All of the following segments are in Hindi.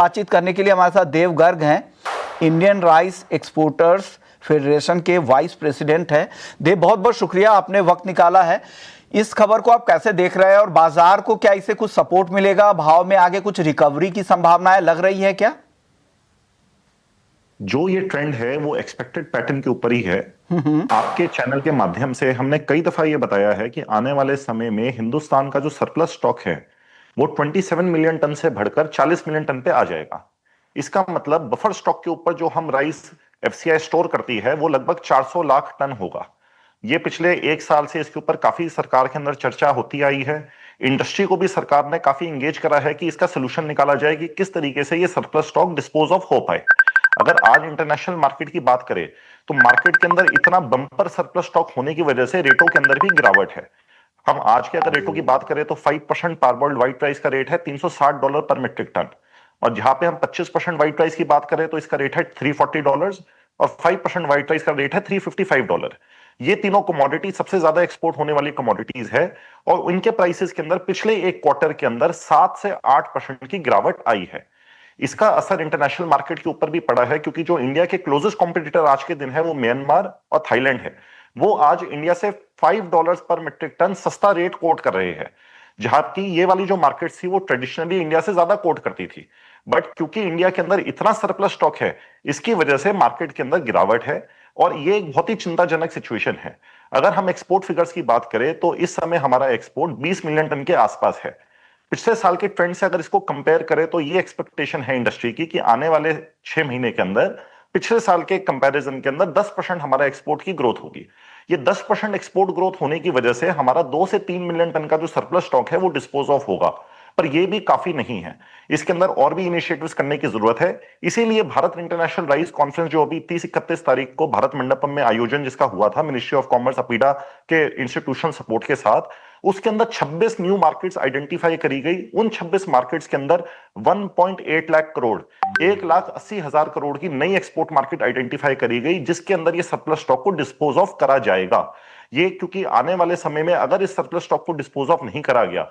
बातचीत करने के लिए हमारे साथ देव गर्ग हैं, इंडियन राइस एक्सपोर्टर्स फेडरेशन के वाइस प्रेसिडेंट हैं। देव, बहुत बहुत शुक्रिया, आपने वक्त निकाला है। इस खबर को आप कैसे देख रहे हैं और बाजार को क्या इससे कुछ सपोर्ट मिलेगा? भाव में आगे कुछ रिकवरी की संभावनाएं लग रही है क्या? जो ये ट्रेंड है वो एक्सपेक्टेड पैटर्न के ऊपर ही है। आपके चैनल के माध्यम से हमने कई दफा ये बताया है कि आने वाले समय में हिंदुस्तान का जो सरप्लस स्टॉक है वो 27 मिलियन टन से बढ़कर 40 मिलियन टन पे आ जाएगा। इसका मतलब बफर स्टॉक के ऊपर जो हम राइस एफसीआई स्टोर करती है वो लगभग 400 लाख टन होगा। ये पिछले एक साल से इसके ऊपर काफी सरकार के अंदर चर्चा होती आई है। इंडस्ट्री को भी सरकार ने काफी इंगेज करा है कि इसका सोल्यूशन निकाला जाए कि किस तरीके से ये सरप्लस स्टॉक डिस्पोज ऑफ हो पाए। अगर आज इंटरनेशनल मार्केट की बात करें तो मार्केट के अंदर इतना बम्पर सरप्लस स्टॉक होने की वजह से रेटों के अंदर भी गिरावट है। हम आज के अगर रेटों की बात करें तो 5% पार्बोइल्ड व्हाइट राइस का रेट है $360 पर मीट्रिक टन, और जहां पे हम 25% व्हाइट राइस की बात करें तो इसका रेट है $340 और 5% व्हाइट राइस का रेट है $355। ये तीनों कमोडिटी सबसे ज्यादा एक्सपोर्ट होने वाली कमोडिटीज है, और इनके प्राइसेस के अंदर पिछले एक क्वार्टर के अंदर 7 से 8% की गिरावट आई है। इसका असर इंटरनेशनल मार्केट के ऊपर भी पड़ा है, क्योंकि जो इंडिया के क्लोजेस्ट कॉम्पिटिटर आज के दिन है वो म्यांमार और थाईलैंड है। वो आज इंडिया से $5 पर मीट्रिक टन सस्ता रेट कोट कर रहे हैं, जहां की ये वाली जो मार्केट थी वो ट्रेडिशनली इंडिया से ज्यादा कोट करती थी। बट क्योंकि इंडिया के अंदर इतना सरप्लस स्टॉक है, इसकी वजह से मार्केट के अंदर गिरावट है, और ये एक बहुत ही चिंताजनक सिचुएशन है। अगर हम एक्सपोर्ट फिगर्स की बात करें तो इस समय हमारा एक्सपोर्ट 20 मिलियन टन के आसपास है। पिछले साल के ट्रेंड से अगर इसको कंपेयर करें तो ये एक्सपेक्टेशन है इंडस्ट्री की कि आने वाले 6 महीने के अंदर पिछले साल के कंपैरिजन के अंदर 10% हमारा एक्सपोर्ट की ग्रोथ होगी। ये 10% एक्सपोर्ट ग्रोथ होने की वजह से हमारा 2 से 3 मिलियन टन का जो सरप्लस स्टॉक है वो डिस्पोज ऑफ होगा, पर ये भी काफी नहीं है। इसके अंदर और भी इनिशिएटिव्स करने की जरूरत है। इसीलिए भारत इंटरनेशनल राइस कॉन्फ्रेंस जो अभी 30-31 तारीख को भारत मंडपम में आयोजन जिसका हुआ था मिनिस्ट्री ऑफ कॉमर्स अपीडा के इंस्टीट्यूशनल सपोर्ट के साथ, उसके अंदर 26 न्यू मार्केट्स आइडेंटिफाई करी गई। उन 26 मार्केट्स के अंदर 1.8 लाख करोड़ 1,80,000 करोड़ की नई एक्सपोर्ट मार्केट आइडेंटिफाई करी गई, जिसके अंदर ये सरप्लस स्टॉक को डिस्पोज ऑफ करा जाएगा। ये क्योंकि आने वाले समय में अगर इस सरप्लस स्टॉक को डिस्पोज ऑफ नहीं करा गया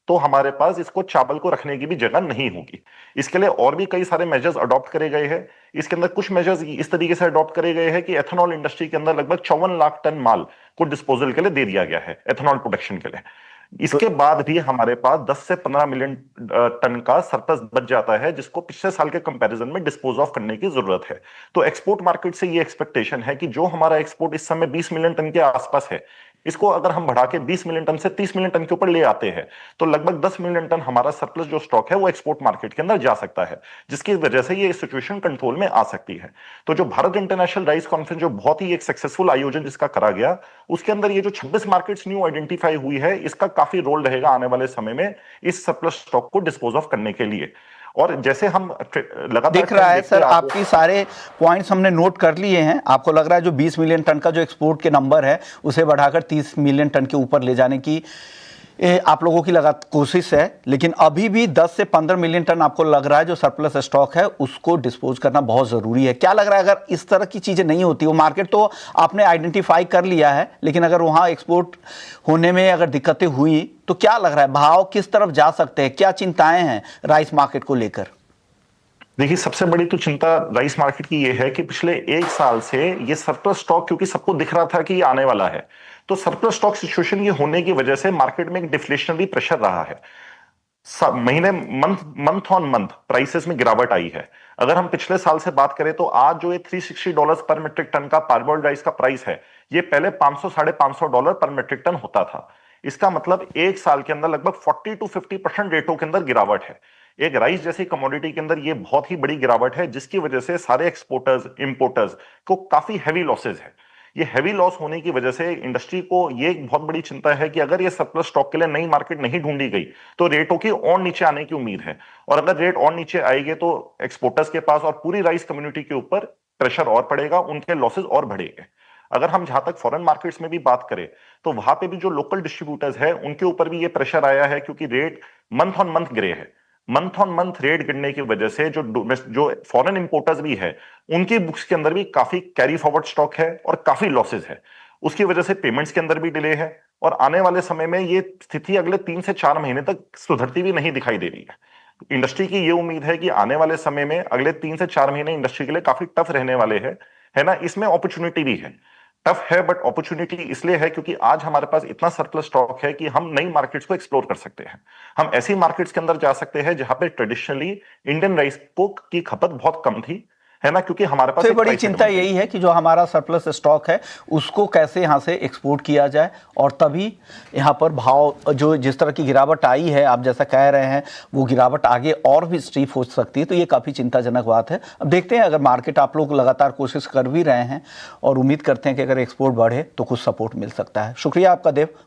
तो हमारे पास इसको चावल को रखने की भी जगह नहीं होगी। इसके लिए और भी कई सारे मेजर्स अडॉप्ट करे गए हैं। इसके अंदर कुछ मेजर्स इस तरीके से अडॉप्ट करे गए हैं कि एथेनॉल इंडस्ट्री के अंदर लगभग 54 लाख टन माल को डिस्पोजल के लिए दे दिया गया है, एथेनॉल प्रोडक्शन के लिए। इसके बाद भी हमारे पास 10 से 15 मिलियन टन का सरप्लस बच जाता है, जिसको पिछले साल के कंपैरिजन में डिस्पोज ऑफ करने की जरूरत है। तो एक्सपोर्ट मार्केट से ये एक्सपेक्टेशन है कि जो हमारा एक्सपोर्ट इस समय 20 मिलियन टन के आसपास है, इसको अगर हम बढ़ा के 20 मिलियन टन से 30 मिलियन टन के ऊपर ले आते हैं तो लगभग 10 मिलियन टन हमारा सरप्लस जो स्टॉक है वो एक्सपोर्ट मार्केट के अंदर जा सकता है, जिसकी वजह से ये सिचुएशन कंट्रोल में आ सकती है। तो जो भारत इंटरनेशनल राइस कॉन्फ्रेंस जो बहुत ही एक सक्सेसफुल आयोजन जिसका करा गया, उसके अंदर ये जो 26 मार्केट्स न्यू आइडेंटिफाई हुई है, इसका काफी रोल रहेगा आने वाले समय में इस सरप्लस स्टॉक को डिस्पोज ऑफ करने के लिए। और जैसे हम लगातार दिख रहा है सर, आपकी सारे पॉइंट्स हमने नोट कर लिए हैं। आपको लग रहा है जो 20 मिलियन टन का जो एक्सपोर्ट के नंबर है उसे बढ़ाकर 30 मिलियन टन के ऊपर ले जाने की आप लोगों की लगातार कोशिश है, लेकिन अभी भी 10 से 15 मिलियन टन आपको लग रहा है जो सरप्लस स्टॉक है उसको डिस्पोज करना बहुत ज़रूरी है। क्या लग रहा है अगर इस तरह की चीज़ें नहीं होती, वो मार्केट तो आपने आइडेंटिफाई कर लिया है, लेकिन अगर वहाँ एक्सपोर्ट होने में अगर दिक्कतें हुई तो क्या लग रहा है भाव किस तरफ जा सकते हैं? क्या चिंताएं हैं राइस मार्केट को लेकर? देखिए, सबसे बड़ी तो चिंता राइस मार्केट की ये है कि पिछले एक साल से ये सरप्लस स्टॉक, क्योंकि सबको दिख रहा था कि ये आने वाला है, तो सरप्लस स्टॉक सिचुएशन ये होने की वजह से मार्केट में एक डिफ्लेशनरी प्रेशर रहा है। महीने मंथ ऑन मंथ प्राइसेस में गिरावट आई है। अगर हम पिछले साल से बात करें तो आज जो ये $360 पर मीट्रिक टन का पार्बोइल्ड राइस का प्राइस है, ये पहले 500-550 डॉलर पर मीट्रिक टन होता था। इसका मतलब एक साल के अंदर लगभग 40 to 50% रेटों के अंदर गिरावट है। एक राइस जैसी कमोडिटी के अंदर ये बहुत ही बड़ी गिरावट है, जिसकी वजह से सारे एक्सपोर्टर्स इंपोर्टर्स को काफी हैवी लॉसेज है। ये हैवी लॉस होने की वजह से इंडस्ट्री को ये एक बहुत बड़ी चिंता है कि अगर ये सरप्लस स्टॉक के लिए नई मार्केट नहीं ढूंढी गई तो रेटों की और नीचे आने की उम्मीद है, और अगर रेट और नीचे आएंगे तो एक्सपोर्टर्स के पास और पूरी राइस कम्युनिटी के ऊपर प्रेशर और पड़ेगा, उनके लॉसेज और बढ़ेंगे। अगर हम जहां तक फॉरेन मार्केट्स में भी बात करें तो वहां पे भी जो लोकल डिस्ट्रीब्यूटर्स है उनके ऊपर भी ये प्रेशर आया है, क्योंकि रेट मंथ ऑन मंथ गिरे हैं। मंथ ऑन मंथ रेट गिरने की वजह से जो फॉरेन इंपोर्टर्स भी है उनकी बुक्स के अंदर भी काफी कैरी फॉरवर्ड स्टॉक है और काफी लॉसेज है। उसकी वजह से पेमेंट्स के अंदर भी डिले है, और आने वाले समय में ये स्थिति अगले 3 से 4 महीने तक सुधरती भी नहीं दिखाई दे रही है। इंडस्ट्री की ये उम्मीद है कि आने वाले समय में अगले 3 से 4 महीने इंडस्ट्री के लिए काफी टफ रहने वाले हैं, है ना। इसमें अपॉर्चुनिटी भी है, टफ है बट अपॉर्चुनिटी इसलिए है क्योंकि आज हमारे पास इतना सरप्लस स्टॉक है कि हम नई मार्केट्स को एक्सप्लोर कर सकते हैं। हम ऐसी मार्केट्स के अंदर जा सकते हैं जहां पे ट्रेडिशनली इंडियन राइस को की खपत बहुत कम थी, है ना, क्योंकि हमारे पास सबसे एक बड़ी price चिंता advantage यही है कि जो हमारा सरप्लस स्टॉक है उसको कैसे यहाँ से एक्सपोर्ट किया जाए, और तभी यहाँ पर भाव जो जिस तरह की गिरावट आई है, आप जैसा कह रहे हैं, वो गिरावट आगे और भी स्टीप हो सकती है। तो ये काफ़ी चिंताजनक बात है। अब देखते हैं, अगर मार्केट, आप लोग लगातार कोशिश कर भी रहे हैं और उम्मीद करते हैं कि अगर एक्सपोर्ट बढ़े तो कुछ सपोर्ट मिल सकता है। शुक्रिया आपका देव।